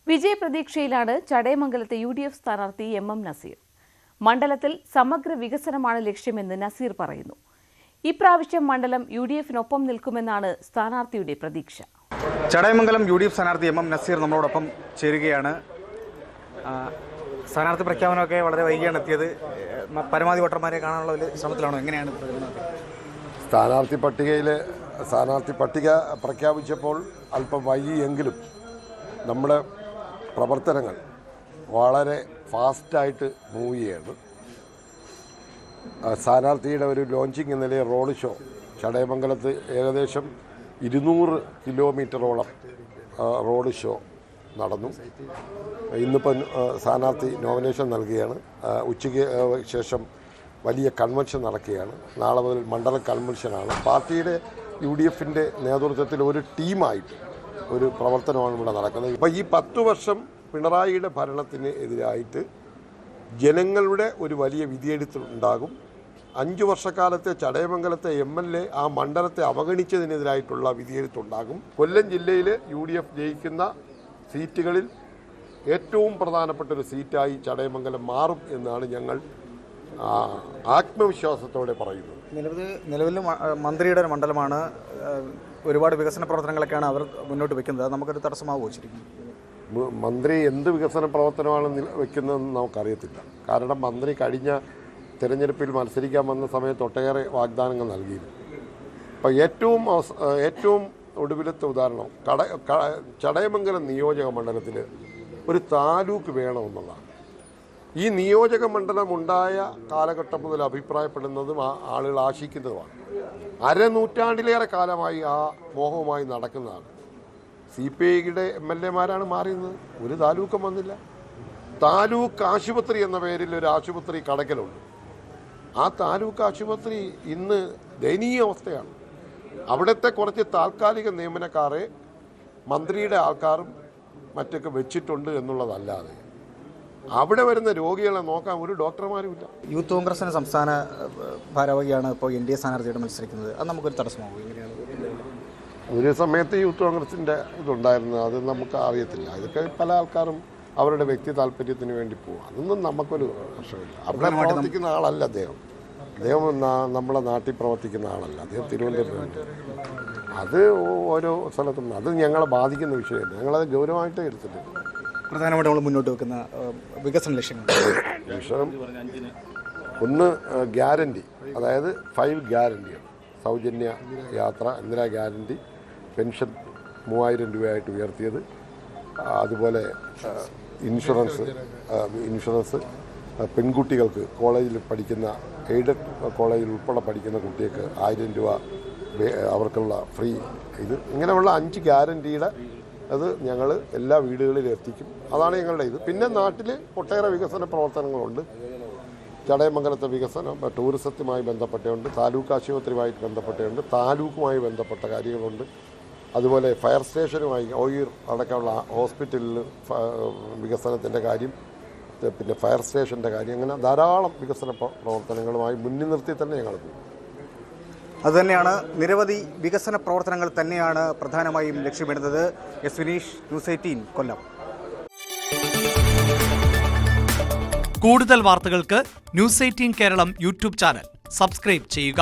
വിജയപ്രതീക്ഷയിലാണ് ചടയമംഗലത്തെ UDF സ്ഥാനാർത്ഥി MM Naseer. മണ്ഡലത്തിൽ സമഗ്ര വികസനമാണ് ലക്ഷ്യമെന്ന് നസീർ പറയുന്നു. ഇപ്രാവശ്യം മണ്ഡലം UDFനൊപ്പം നിൽക്കുമെന്നാണ് സ്ഥാനാർത്ഥിയുടെ പ്രതീക്ഷ. ചടയമംഗലം UDF സ്ഥാനാർത്ഥി MM നസീർ നമ്മളോടൊപ്പം ചേരുകയാണ്. സ്ഥാനാർത്ഥി പ്രഖ്യാപനമൊക്കെ വളരെ വൈകിയാണ് എത്തിയത്. പരമാവധി വോട്ടർമാരെ കാണാനുള്ള ഒരു ശ്രമത്തിലാണോ? എങ്ങനെയാണ് സ്ഥാനാർത്ഥി പട്ടിക പ്രഖ്യാപിച്ചപ്പോൾ അല്പം വൈകിയെങ്കിലും നമ്മുടെ പ്രവർത്തനങ്ങൾ വളരെ ഫാസ്റ്റായിട്ട് മൂവ് ചെയ്യാണ്. സ്ഥാനാർത്ഥിയുടെ ഒരു ലോഞ്ചിങ് എന്ന നിലയിൽ റോഡ് ഷോ ചടയമംഗലത്ത് ഏകദേശം 200 കിലോമീറ്ററോളം റോഡ് ഷോ നടന്നു. ഇന്നിപ്പം സ്ഥാനാർത്ഥി നോമിനേഷൻ നൽകുകയാണ്. ഉച്ചയ്ക്ക് ശേഷം വലിയ കൺവെൻഷൻ നടക്കുകയാണ്. നാളെ മുതൽ മണ്ഡലം കൺവെൻഷനാണ്. പാർട്ടിയുടെ UDFൻ്റെ നേതൃത്വത്തിൽ ഒരു ടീമായിട്ട് ഒരു പ്രവർത്തനമാണ് ഇവിടെ നടക്കുന്നത്. ഇപ്പോൾ ഈ 10 വർഷം പിണറായിയുടെ ഭരണത്തിന് എതിരായിട്ട് ജനങ്ങളുടെ ഒരു വലിയ വിധിയെഴുത്തുണ്ടാകും. 5 വർഷക്കാലത്തെ ചടയമംഗലത്തെ MLA ആ മണ്ഡലത്തെ അവഗണിച്ചതിനെതിരായിട്ടുള്ള വിധിയെഴുത്തുണ്ടാകും. കൊല്ലം ജില്ലയിൽ UDF ജയിക്കുന്ന സീറ്റുകളിൽ ഏറ്റവും പ്രധാനപ്പെട്ട ഒരു സീറ്റായി ചടയമംഗലം മാറും എന്നാണ് ഞങ്ങൾ ആത്മവിശ്വാസത്തോടെ പറയുന്നത്. നിലവിൽ മന്ത്രിയുടെ ഒരു മണ്ഡലമാണ്. ഒരുപാട് വികസന പ്രവർത്തനങ്ങളൊക്കെയാണ് അവർ മുന്നോട്ട് വെക്കുന്നത്. നമുക്കൊരു തടസ്സമാവുമോ? ശരിക്കും മന്ത്രി എന്ത് വികസന പ്രവർത്തനമാണ് വെക്കുന്നതെന്ന് നമുക്കറിയത്തില്ല. കാരണം മന്ത്രി കഴിഞ്ഞ തിരഞ്ഞെടുപ്പിൽ മത്സരിക്കാൻ വന്ന സമയത്ത് ഒട്ടേറെ വാഗ്ദാനങ്ങൾ നൽകിയിരുന്നു. അപ്പോൾ ഏറ്റവും ഒടുവിലത്തെ ഉദാഹരണം ചടയമംഗലം നിയോജക മണ്ഡലത്തിൽ ഒരു താലൂക്ക് വേണമെന്നുള്ളതാണ്. ഈ നിയോജക മണ്ഡലം ഉണ്ടായ കാലഘട്ടം മുതൽ അഭിപ്രായപ്പെടുന്നതും ആളുകൾ ആശിക്കുന്നതുമാണ്. അരനൂറ്റാണ്ടിലേറെ കാലമായി ആ മോഹവുമായി നടക്കുന്നതാണ്. CPIയുടെ MLAമാരാണ് മാറിയത്. ഒരു താലൂക്കം വന്നില്ല. താലൂക്ക് ആശുപത്രി എന്ന പേരിൽ ഒരു ആശുപത്രി കടക്കലുണ്ട്. ആ താലൂക്ക് ആശുപത്രി ഇന്ന് ദയനീയ അവസ്ഥയാണ്. അവിടുത്തെ കുറച്ച് താൽക്കാലിക നിയമനക്കാരെ മന്ത്രിയുടെ ആൾക്കാരും മറ്റൊക്കെ വെച്ചിട്ടുണ്ട് എന്നുള്ളതല്ലാതെ അവിടെ വരുന്ന രോഗികളെ നോക്കാൻ ഒരു ഡോക്ടർമാരും ഇല്ല. യൂത്ത് കോൺഗ്രസിന് സംസ്ഥാന ഭാരവാഹിയാണ് ഇപ്പോൾ NDA സ്ഥാനാർത്ഥിയോട് മത്സരിക്കുന്നത്. അത് നമുക്കൊരു തടസ്സമാകും. എങ്ങനെയാണ്? ഒരു സമയത്ത് യൂത്ത് കോൺഗ്രസിൻ്റെ ഇതുണ്ടായിരുന്നു. അത് നമുക്ക് അറിയത്തില്ല. ഇതൊക്കെ പല ആൾക്കാരും അവരുടെ വ്യക്തി താല്പര്യത്തിന് വേണ്ടി പോകും. അതൊന്നും നമുക്കൊരു പ്രശ്നമില്ല. അവിടെ പ്രവർത്തിക്കുന്ന ആളല്ല അദ്ദേഹം നമ്മളെ നാട്ടിൽ പ്രവർത്തിക്കുന്ന ആളല്ല. അദ്ദേഹം തിരുവനന്തപുരത്ത്. അത് ഓരോ സ്ഥലത്തും അത് ഞങ്ങളെ ബാധിക്കുന്ന വിഷയമല്ല. ഞങ്ങളത് ഗൗരവമായിട്ട് എടുത്തിട്ടില്ല. പ്രധാനമായിട്ട് നമ്മൾ മുന്നോട്ട് വെക്കുന്ന വികസന ലക്ഷ്യങ്ങൾ ഒന്ന് ഗ്യാരണ്ടി, അതായത് 5 ഗ്യാരണ്ടിയാണ്. സൗജന്യ യാത്ര, ഇന്ദിരാ ഗ്യാരണ്ടി, പെൻഷൻ 3000 രൂപയായിട്ട് ഉയർത്തിയത്, അതുപോലെ ഇൻഷുറൻസ് പെൺകുട്ടികൾക്ക് കോളേജിൽ പഠിക്കുന്ന എയ്ഡഡ് കോളേജിൽ ഉൾപ്പെടെ പഠിക്കുന്ന കുട്ടികൾക്ക് 1000 രൂപ അവർക്കുള്ള ഫ്രീ. ഇങ്ങനെയുള്ള 5 ഗ്യാരണ്ടിയുടെ അത് ഞങ്ങൾ എല്ലാ വീടുകളിലും എത്തിക്കും. അതാണ് ഞങ്ങളുടെ ഇത്. പിന്നെ നാട്ടിൽ ഒട്ടേറെ വികസന പ്രവർത്തനങ്ങളുണ്ട്. ചടയമംഗലത്തെ വികസനം ടൂറിസത്തുമായി ബന്ധപ്പെട്ടുകൊണ്ട്, താലൂക്ക് ആശുപത്രിയുമായിട്ട് ബന്ധപ്പെട്ടുകൊണ്ട്, താലൂക്കുമായി ബന്ധപ്പെട്ട കാര്യങ്ങളുണ്ട്. അതുപോലെ ഫയർ സ്റ്റേഷനുമായി ഓയൂർ അടക്കമുള്ള ഹോസ്പിറ്റലിൽ വികസനത്തിൻ്റെ കാര്യം, പിന്നെ ഫയർ സ്റ്റേഷൻ്റെ കാര്യം, അങ്ങനെ ധാരാളം വികസന പ്രവർത്തനങ്ങളുമായി മുന്നിൽ നിർത്തി തന്നെ ഞങ്ങൾ പോകും. അതുതന്നെയാണ്, നിരവധി വികസന പ്രവർത്തനങ്ങൾ തന്നെയാണ് പ്രധാനമായും ലക്ഷ്യമിടുന്നത്. വിനീഷ്, ന്യൂസ് 18 കൊല്ലം. കൂടുതൽ വാർത്തകൾക്ക് news 18 Keralam YouTube channel subscribe ചെയ്യുക.